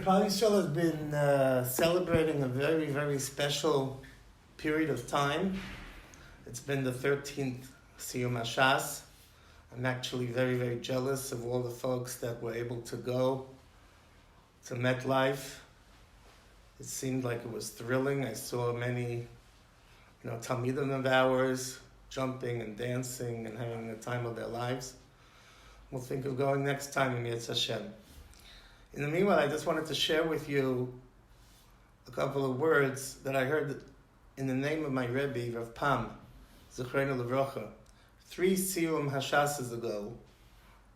Klal Yisrael has been celebrating a very, very special period of time. It's been the 13th Siyum HaShas. I'm actually very, very jealous of all the folks that were able to go to MetLife. It seemed like it was thrilling. I saw many, Talmidim of ours jumping and dancing and having the time of their lives. We'll think of going next time in Yetz Hashem. In the meanwhile, I just wanted to share with you a couple of words that I heard in the name of my Rebbe, Rav Pam, Zechrenu Levrocha, 3 Siyum HaShasas ago,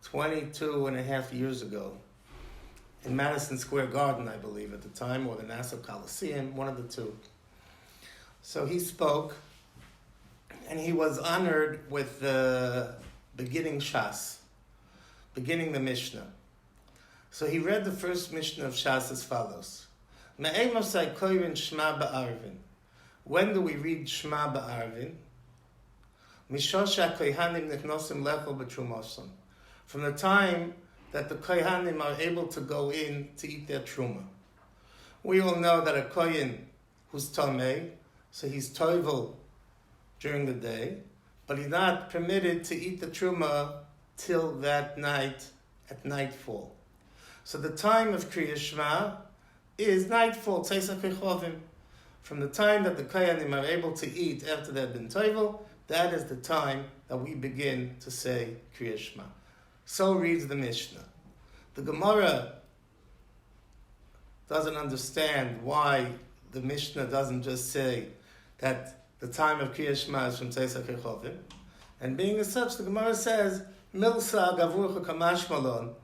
22 and a half years ago, in Madison Square Garden, I believe, at the time, or the Nassau Coliseum, one of the two. So he spoke, and he was honored with the beginning Shas, beginning the Mishnah. So he read the first Mishnah of Shas as follows. When do we read Shema Ba'arvin? From the time that the Kohanim are able to go in to eat their Truma. We all know that a Kohen who's Tameh, so he's Toivel during the day, but he's not permitted to eat the Truma till that night at nightfall. So the time of Kriya Shema is nightfall, Tzeisach Echovim. From the time that the Kohanim are able to eat after they've been Toivel, that is the time that we begin to say Kriya Shema. So reads the Mishnah. The Gemara doesn't understand why the Mishnah doesn't just say that the time of Kriya Shema is from Tzeisach Echovim. And being as such, the Gemara says, Milsa Gavurcha Kamash Malon.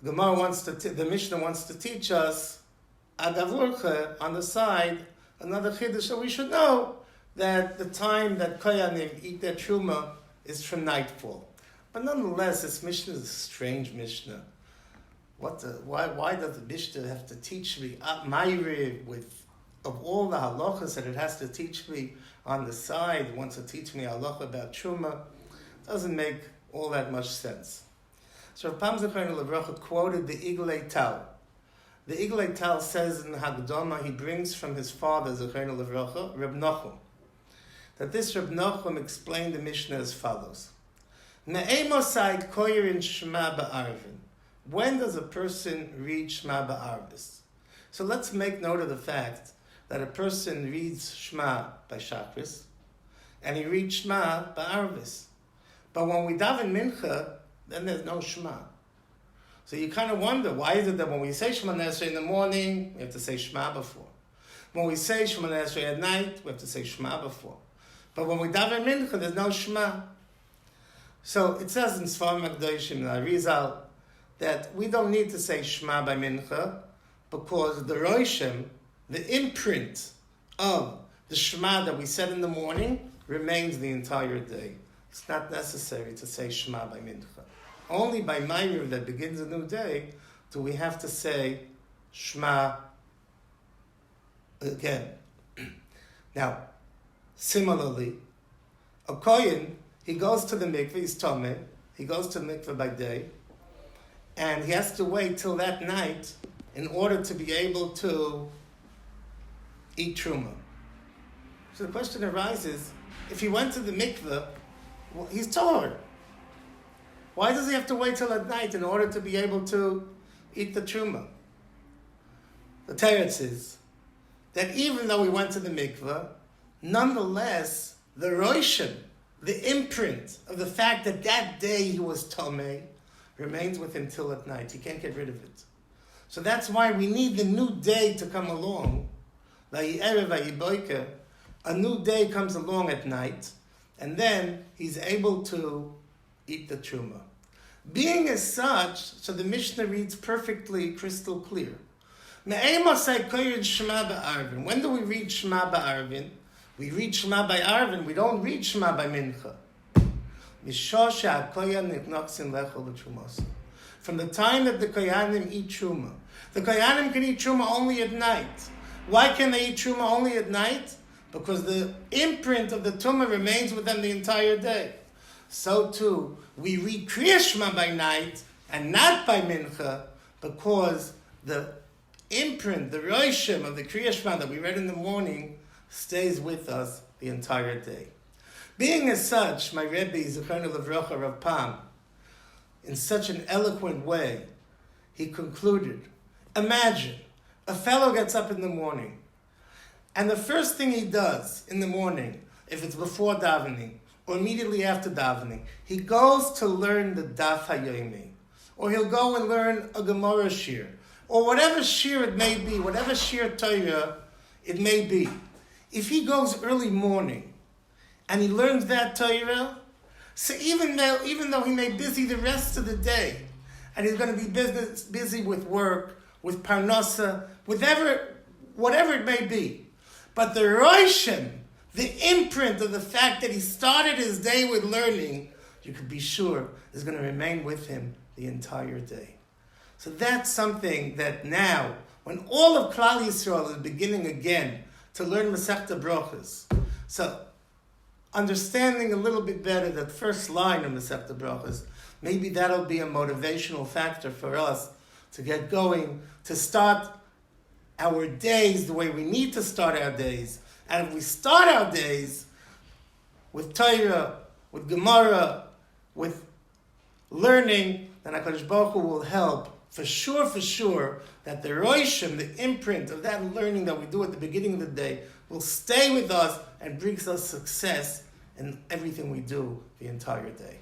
The Mishnah wants to teach us Agavurcha on the side, another chiddush, so we should know that the time that Kohanim eat their Truma is from nightfall. But nonetheless, this Mishnah is a strange Mishnah. Why does the Mishnah have to teach me Ma'iriv of all the halachas that it has to teach me on the side? It wants to teach me halacha about Truma. Doesn't make all that much sense. So Rav Pam Zechrenu Levrocha quoted the Iglei Tal. The Iglei Tal says in the Hagdama, he brings from his father, Zechrenu Levrocha, Reb Nachum, that this Reb Nachum explained the Mishnah as follows. Me'emosai koyerin Shema Ba'arvin. When does a person read Shema Ba'arvis? So let's make note of the fact that a person reads Shema by Shachris, and he reads Shema Ba'arvis. But when we daven Mincha, then there's no Shema. So you kind of wonder, why is it that when we say Shema Nesrei in the morning, we have to say Shema before? When we say Shema Nesrei at night, we have to say Shema before. But when we daven Mincha, there's no Shema. So it says in Sfarim HaKadoshim, in Arizal, that we don't need to say Shema by Mincha, because the Roshim, the imprint of the Shema that we said in the morning, remains the entire day. It's not necessary to say Shema by Mincha. Only by Ma'ariv that begins a new day do we have to say Shema again. Now, similarly, a Kohen, he goes to the mikveh, he's Tomei, he goes to the mikveh by day, and he has to wait till that night in order to be able to eat Truma. So the question arises, if he went to the mikveh, he's Torah. Why does he have to wait till at night in order to be able to eat the Truma? The Teretz is that even though he went to the mikveh, nonetheless, the Roshim, the imprint of the fact that that day he was Tomei, remains with him till at night. He can't get rid of it. So that's why we need the new day to come along. A new day comes along at night, and then he's able to eat the Truma. Being as such, so the Mishnah reads perfectly crystal clear. When do we read Shema Ba'arvin? We read Shema by Arvin, we don't read Shema by Mincha. From the time that the Kohanim eat Truma. The Kohanim can eat Truma only at night. Why can they eat Truma only at night? Because the imprint of the Tumah remains with them the entire day. So too, we read Kriya Shema by night and not by Mincha, because the imprint, the roshim of the Kriya Shema that we read in the morning stays with us the entire day. Being as such, my Rebbe, Zechariah Levrocha Rav Pam, in such an eloquent way, he concluded, imagine, a fellow gets up in the morning, and the first thing he does in the morning, if it's before davening, or immediately after davening, he goes to learn the Daf Yomi, or he'll go and learn a Gemara shir, or whatever shir it may be, whatever shir Torah it may be. If he goes early morning, and he learns that Torah, so even though he may be busy the rest of the day, and he's going to be busy with work, with parnasa, whatever it may be, but the roshim, the imprint of the fact that he started his day with learning, you could be sure is going to remain with him the entire day. So that's something that now, when all of Klal Yisrael is beginning again to learn Masechta Brachos, so understanding a little bit better that first line of Masechta Brachos, maybe that'll be a motivational factor for us to get going, to start our days the way we need to start our days. And if we start our days with Torah, with Gemara, with learning, then HaKadosh Baruch Hu will help for sure, that the roshim, the imprint of that learning that we do at the beginning of the day, will stay with us and brings us success in everything we do the entire day.